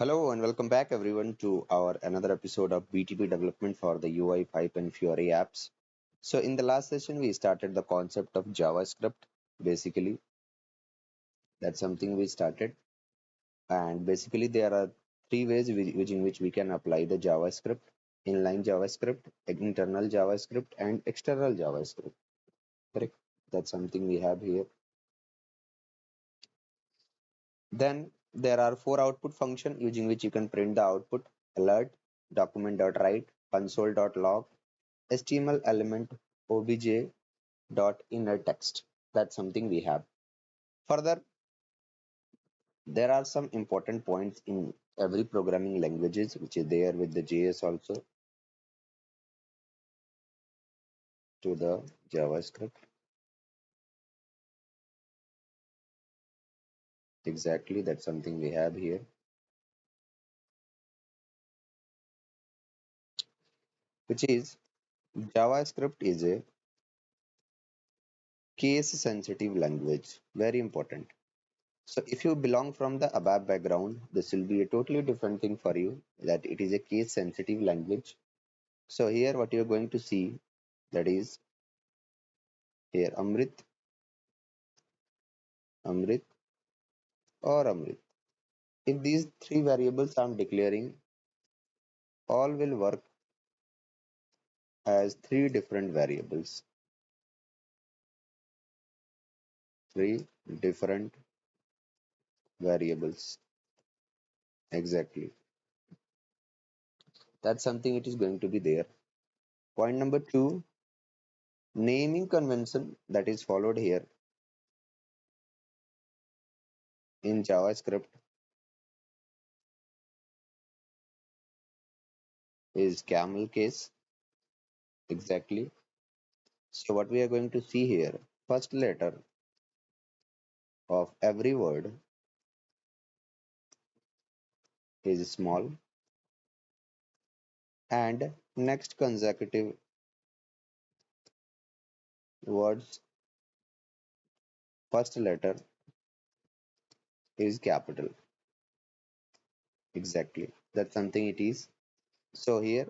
Hello and welcome back everyone to our another episode of BTP development for the UI pipe and Fiori apps. So in the last session we started the concept of JavaScript. Basically, that's something we started, and basically there are three ways in which we can apply the JavaScript: inline JavaScript, internal JavaScript, and external JavaScript. Correct? That's something we have here. Then there are four output functions using which you can print the output: alert, document.write, console.log, HTML element, obj dot inner text. That's something we have. Further, there are some important points in every programming languages which is there with the JS also to the JavaScript. Exactly, that's something we have here, which is JavaScript is a case sensitive language. Very important. So if you belong from the above background, this will be a totally different thing for you, that it is a case sensitive language. So here what you're going to see, that is here Amrit or Amrit. If these three variables I'm declaring, all will work as three different variables. Three different variables. Exactly. That's something it is going to be there. Point number two, naming convention that is followed here in JavaScript is camel case. Exactly. So what we are going to see here, first letter of every word is small, and next consecutive words first letter is capital. Exactly. That's something it is. So here,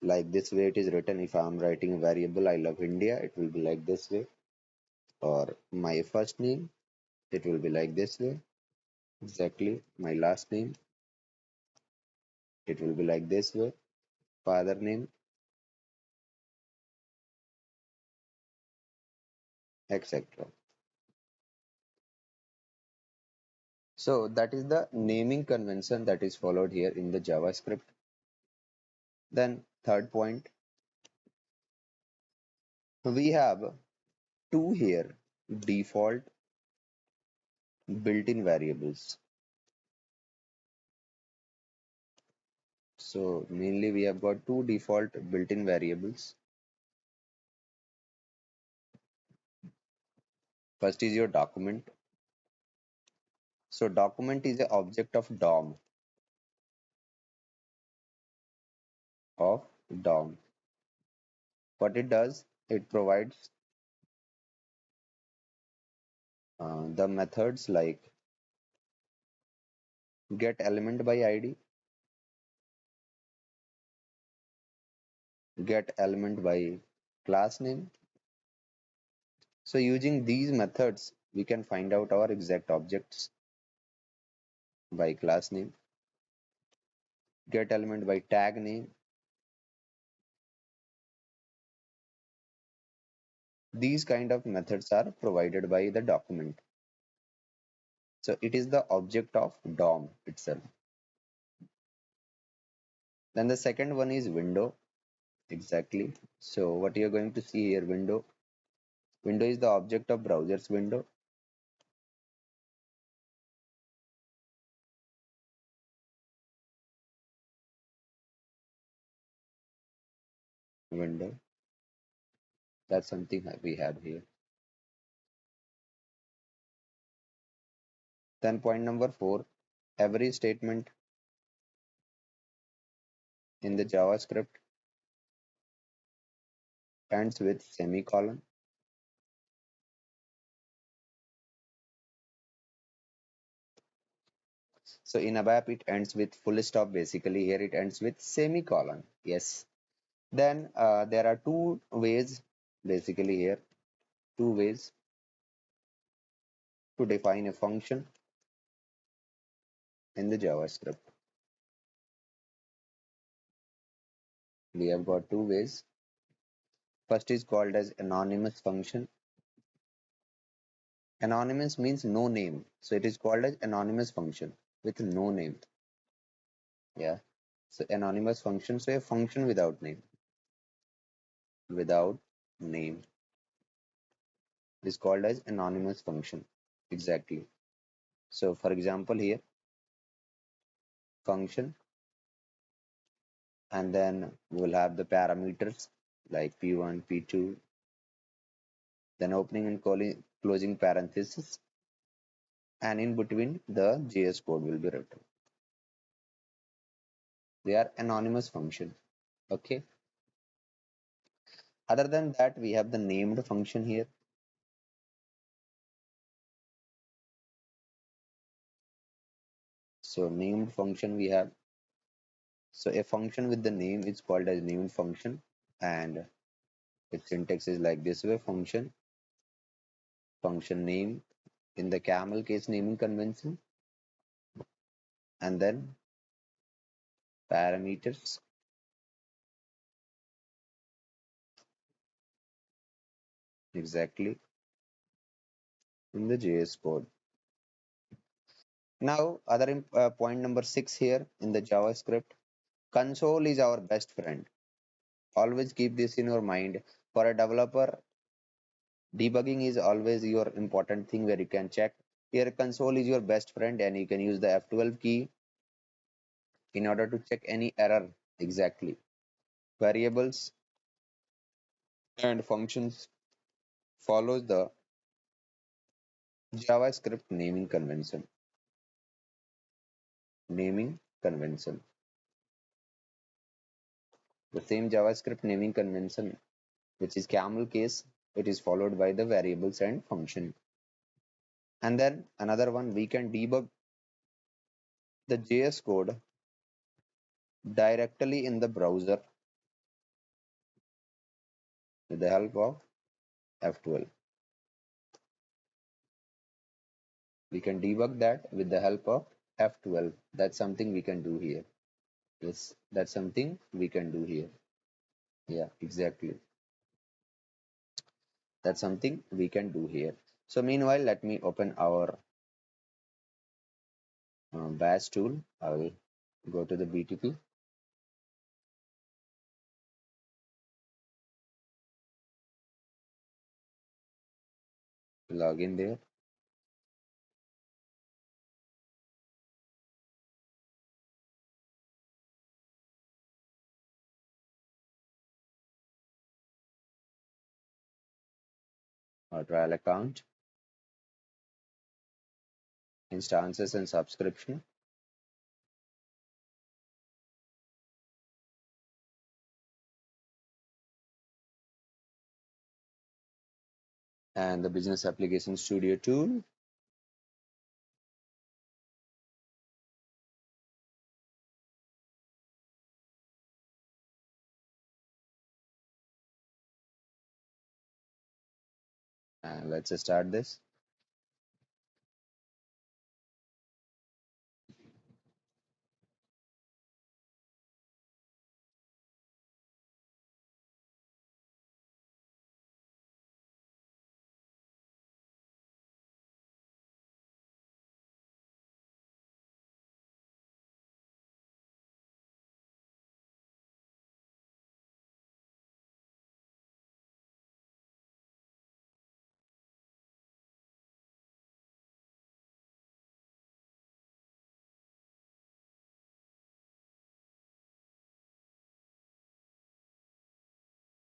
like this way it is written. If I'm writing a variable I love India, it will be like this way. Or my first name, it will be like this way. Exactly. My last name, it will be like this way. Father name, etc. So that is the naming convention that is followed here in the JavaScript. Then third point, we have two here default built-in variables. So mainly we have got two default built-in variables. First is your document. So document is an object of of DOM. What it does, it provides the methods like get element by ID, get element by class name. So using these methods, we can find out our exact objects by class name, get element by tag name. These kind of methods are provided by the document. So it is the object of DOM itself. Then the second one is window. Exactly. So what you're going to see here, window. Window is the object of browser's window. Window. That's something that we have here. Then point number four, every statement in the JavaScript ends with semicolon. So in ABAP, it ends with full stop. Basically, here it ends with semicolon. Yes. Then there are two ways, basically here, two ways to define a function in the JavaScript. We have got two ways. First is called as anonymous function. Anonymous means no name. So it is called as anonymous function with no name. Yeah. So anonymous function, so a function without name. Without name is called as anonymous function. Exactly. So for example here, function, and then we'll have the parameters like p1, p2, then opening and closing parenthesis, and in between the JS code will be written. They are anonymous function. Okay. Other than that, we have the named function here. So named function we have. So a function with the name is called as named function, and its syntax is like this way: function name in the camel case naming convention, and then parameters exactly in the JS code. Now, point number 6 here in the JavaScript, console is our best friend. Always keep this in your mind. For a developer, debugging is always your important thing where you can check. Here, console is your best friend, and you can use the F12 key in order to check any error. Exactly. Variables and functions follows the JavaScript naming convention. Naming convention. The same JavaScript naming convention, which is camel case, it is followed by the variables and function. And then another one, we can debug the JS code directly in the browser with the help of F12. We can debug that with the help of F12. That's something we can do here. Yes, that's something we can do here. Yeah, exactly. That's something we can do here. So meanwhile, let me open our bash tool. I will go to the BTP, log in there. Our trial account, instances and subscription. And the business application studio tool. And let's start this.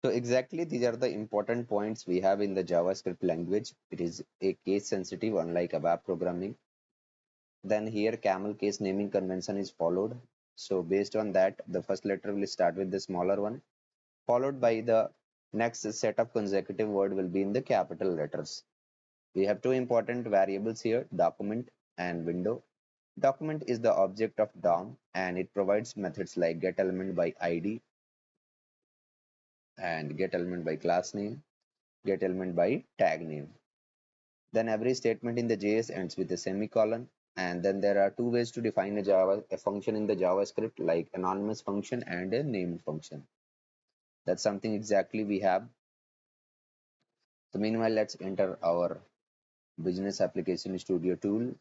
So exactly these are the important points we have in the JavaScript language. It is a case sensitive, unlike ABAP programming. Then here camel case naming convention is followed. So based on that, the first letter will start with the smaller one, followed by the next set of consecutive word will be in the capital letters. We have two important variables here, document and window. Document is the object of DOM and it provides methods like get element by ID and get element by class name, get element by tag name. Then every statement in the JS ends with a semicolon. And then there are two ways to define a function in the JavaScript, like anonymous function and a named function. That's something exactly we have. So meanwhile, let's enter our Business Application Studio tool.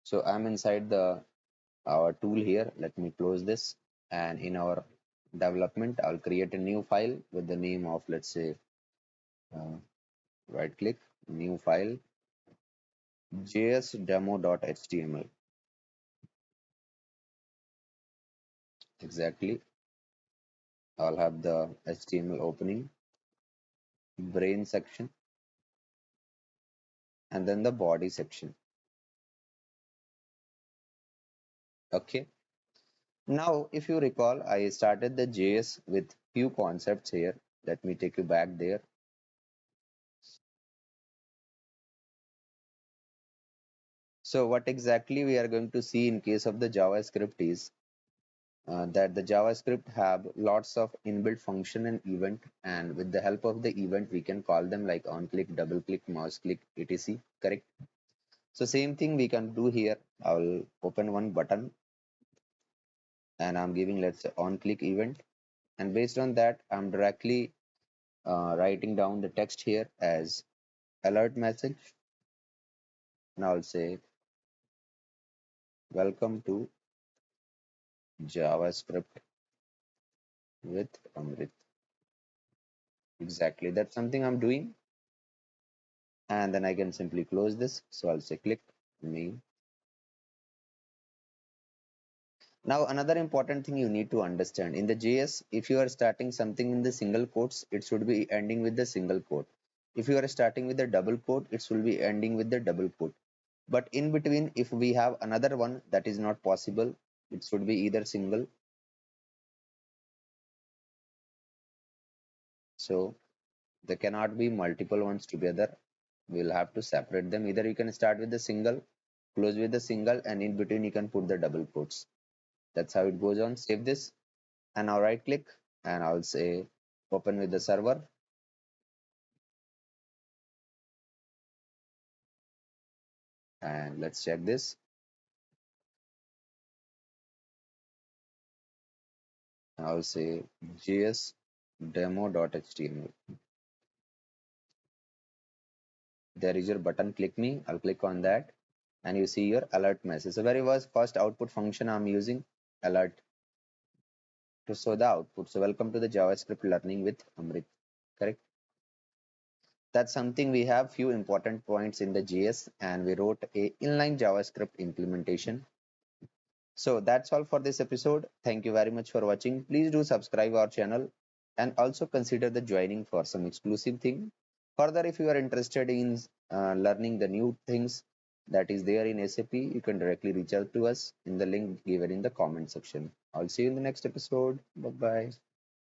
So I'm inside the our tool here. Let me close this. And in our development, I'll create a new file with the name of, let's say, uh, right click, new file, jsdemo.html. Exactly. I'll have the HTML opening, brain section, and then the body section. Okay. Now, if you recall, I started the JS with few concepts here. Let me take you back there. So what exactly we are going to see in case of the JavaScript is that the JavaScript have lots of inbuilt function and event, and with the help of the event, we can call them like on click, double click, mouse click, etc. Correct? So same thing we can do here. I'll open one button and I'm giving, let's say, on click event. And based on that, I'm directly writing down the text here as alert message. And I'll say, welcome to JavaScript with Amrit. Exactly. That's something I'm doing. And then I can simply close this. So I'll say click me. Now, another important thing you need to understand in the JS, if you are starting something in the single quotes, it should be ending with the single quote. If you are starting with the double quote, it should be ending with the double quote. But in between, if we have another one, that is not possible. It should be either single. So there cannot be multiple ones together. We'll have to separate them. Either you can start with the single, close with the single, and in between you can put the double quotes. That's how it goes on. Save this and now right click and I'll say open with the server, and let's check this. I'll say js demo.html. There is your button, click me. I'll click on that and you see your alert message. So very first output function I'm using, alert, to show the output. So welcome to the JavaScript learning with Amrit. Correct? That's something we have few important points in the JS and we wrote a inline JavaScript implementation. So that's all for this episode. Thank you very much for watching. Please do subscribe our channel and also consider the joining for some exclusive thing. Further, if you are interested in learning the new things that is there in SAP, you can directly reach out to us in the link given in the comment section. I'll see you in the next episode. Bye bye.